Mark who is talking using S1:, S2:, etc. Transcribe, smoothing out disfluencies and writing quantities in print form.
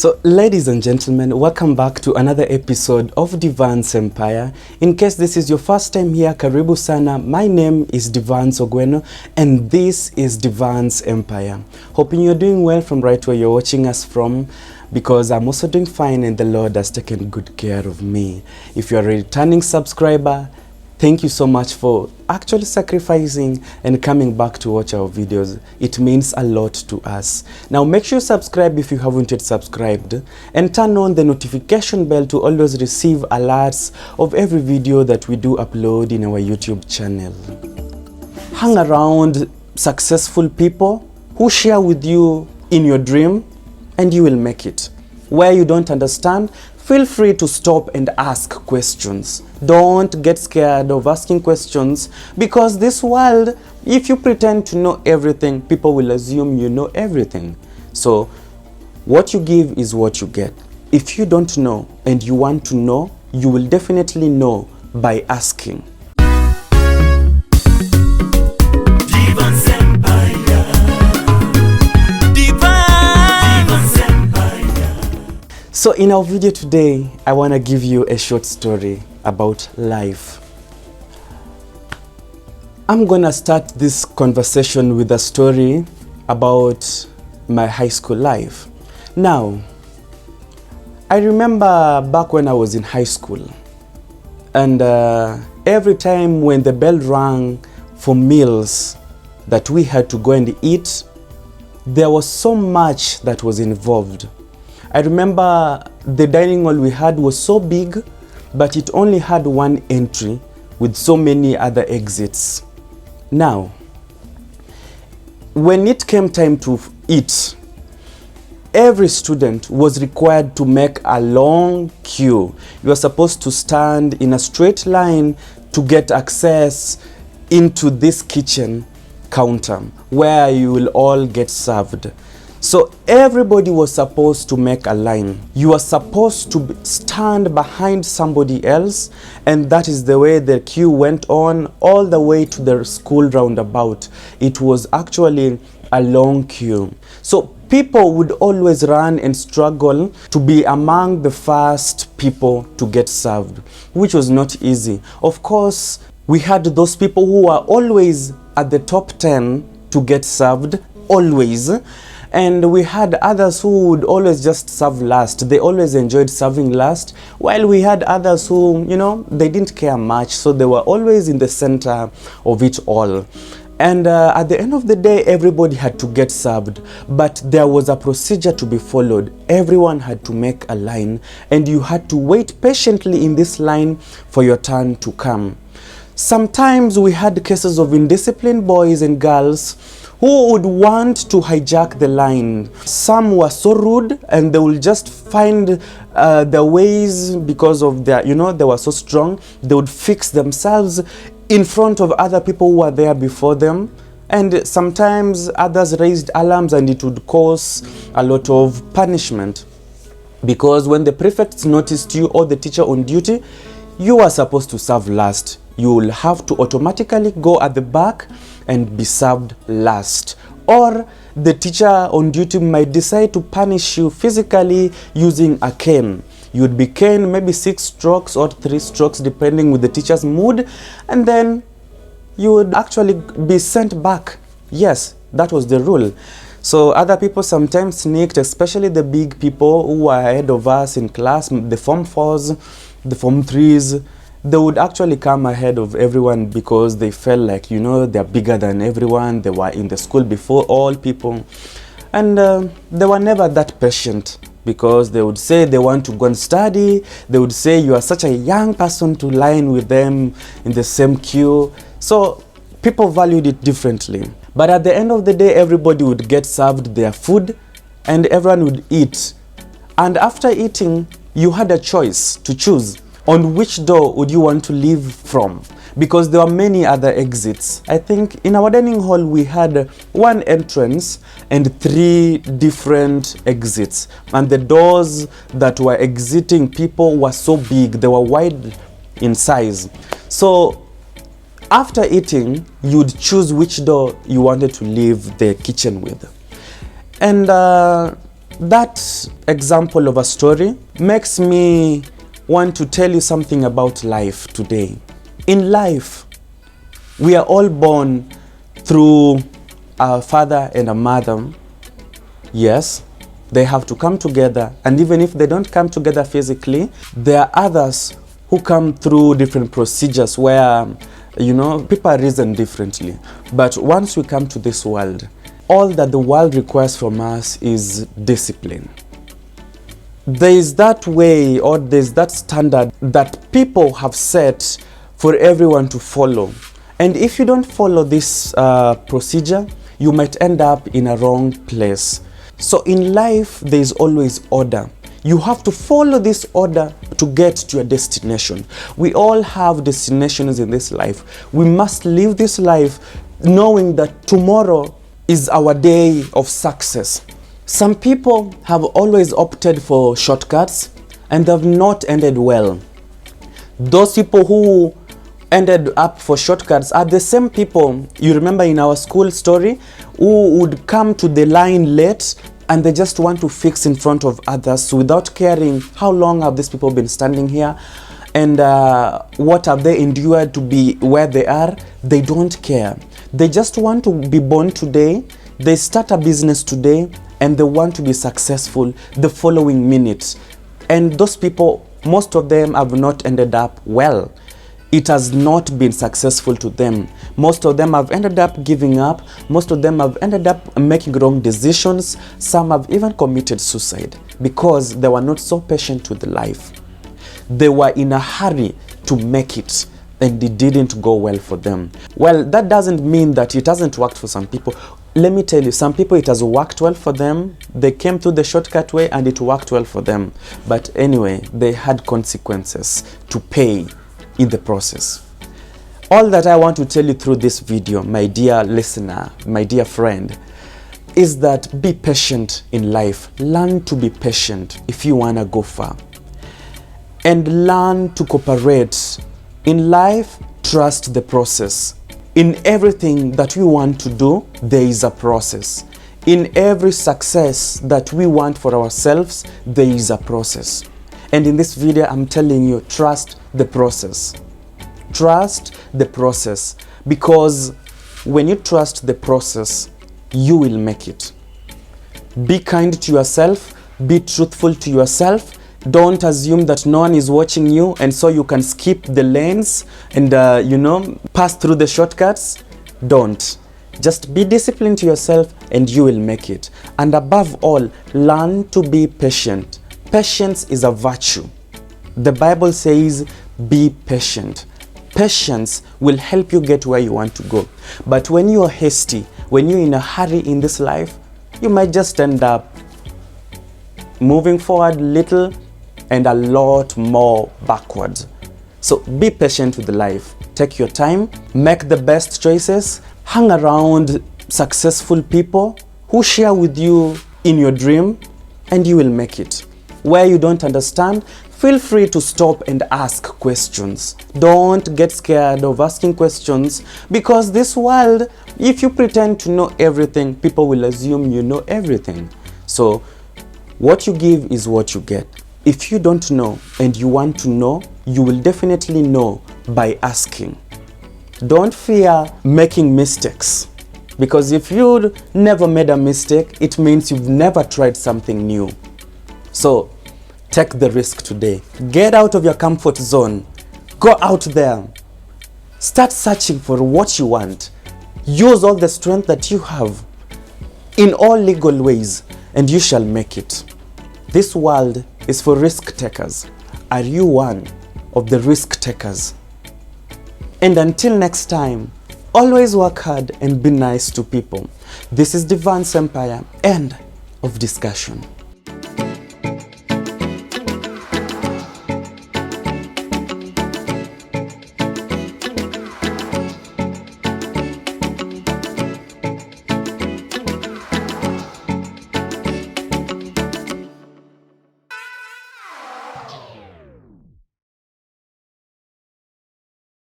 S1: So ladies and gentlemen, welcome back to another episode of Devance Empire. In case this is your first time here, karibu sana. My name is Devance Ogweno and this is Devance Empire. Hoping you're doing well from right where you're watching us from, because I'm also doing fine and the Lord has taken good care of me. If you're a returning subscriber, thank you so much for actually sacrificing and coming back to watch our videos. It means a lot to us. Now make sure you subscribe if you haven't yet subscribed, and turn on the notification bell to always receive alerts of every video that we do upload in our YouTube channel. Hang around successful people who share with you in your dream and you will make it. Where you don't understand, feel free to stop and ask questions. Don't get scared of asking questions, because this world, if you pretend to know everything, people will assume you know everything. So what you give is what you get. If you don't know and you want to know, you will definitely know by asking. So in our video today, I want to give you a short story about life. I'm gonna start this conversation with a story about my high school life. Now, I remember back when I was in high school, and every time when the bell rang for meals that we had to go and eat, there was so much that was involved. I remember the dining hall we had was so big, but it only had one entry with so many other exits. Now, when it came time to eat, every student was required to make a long queue. You are supposed to stand in a straight line to get access into this kitchen counter where you will all get served. So everybody was supposed to make a line. You are supposed to stand behind somebody else, and that is the way the queue went on all the way to the school roundabout. It was actually a long queue. So people would always run and struggle to be among the first people to get served, which was not easy. Of course, we had those people who were always at the top 10 to get served, always. And we had others who would always just serve last. They always enjoyed serving last, while we had others who, they didn't care much, so they were always in the center of it all. And at the end of the day, everybody had to get served, but there was a procedure to be followed. Everyone had to make a line, and you had to wait patiently in this line for your turn to come. Sometimes we had cases of indisciplined boys and girls who would want to hijack the line. Some were so rude, and they will just find the ways, because of their, they were so strong, they would fix themselves in front of other people who were there before them. And sometimes others raised alarms, and it would cause a lot of punishment, because when the prefects noticed you or the teacher on duty, you are supposed to serve last. You will have to automatically go at the back and be served last. Or the teacher on duty might decide to punish you physically using a cane. You would be caned maybe 6 strokes or 3 strokes depending with the teacher's mood, and then you would actually be sent back. Yes, that was the rule. So other people sometimes sneaked, especially the big people who were ahead of us in class, the Form 4s, the Form 3s. They would actually come ahead of everyone because they felt like, they're bigger than everyone. They were in the school before all people. And they were never that patient, because they would say they want to go and study. They would say you are such a young person to line with them in the same queue. So people valued it differently. But at the end of the day, everybody would get served their food and everyone would eat. And after eating, you had a choice to choose on which door would you want to leave from, because there were many other exits. I think in our dining hall we had one entrance and 3 different exits, and the doors that were exiting people were so big, they were wide in size. So after eating, you'd choose which door you wanted to leave the kitchen with. And that example of a story makes me want to tell you something about life today. In life, we are all born through a father and a mother. Yes, they have to come together, and even if they don't come together physically, there are others who come through different procedures where, people are reasoned differently. But once we come to this world, all that the world requires from us is discipline. There is that way, or there's that standard that people have set for everyone to follow. And if you don't follow this procedure, you might end up in a wrong place. So in life, there is always order. You have to follow this order to get to your destination. We all have destinations in this life. We must live this life knowing that tomorrow is our day of success. Some people have always opted for shortcuts and have not ended well. Those people who ended up for shortcuts are the same people, you remember in our school story, who would come to the line late and they just want to fix in front of others without caring how long have these people been standing here and what have they endured to be where they are. They don't care. They just want to be born today. They start a business today and they want to be successful the following minute. And those people, most of them have not ended up well. It has not been successful to them. Most of them have ended up giving up. Most of them have ended up making wrong decisions. Some have even committed suicide because they were not so patient with life. They were in a hurry to make it, and it didn't go well for them. Well, that doesn't mean that it hasn't worked for some people. Let me tell you, some people it has worked well for them. They came through the shortcut way and it worked well for them. But anyway, they had consequences to pay in the process. All that I want to tell you through this video, my dear listener, my dear friend, is that be patient in life. Learn to be patient if you want to go far. And learn to cooperate. In life, trust the process. In everything that we want to do, there is a process. In every success that we want for ourselves, there is a process. And in this video, I'm telling you, trust the process. Trust the process, because when you trust the process, you will make it. Be kind to yourself. Be truthful to yourself. Don't assume that no one is watching you and so you can skip the lanes and pass through the shortcuts. Don't. Just be disciplined to yourself and you will make it. And above all, learn to be patient. Patience is a virtue. The Bible says, be patient. Patience will help you get where you want to go. But when you are hasty, when you're in a hurry in this life, you might just end up moving forward little and a lot more backwards. So be patient with life. Take your time, make the best choices, hang around successful people who share with you in your dream, and you will make it. Where you don't understand, feel free to stop and ask questions. Don't get scared of asking questions, because this world, if you pretend to know everything, people will assume you know everything. So what you give is what you get. If you don't know and you want to know, you will definitely know by asking. Don't fear making mistakes, because if you never made a mistake, it means you've never tried something new. So take the risk today. Get out of your comfort zone. Go out there. Start searching for what you want. Use all the strength that you have in all legal ways, and you shall make it. This world is for risk takers. Are you one of the risk takers? And until next time, always work hard and be nice to people. This is Devance Empire. End of discussion.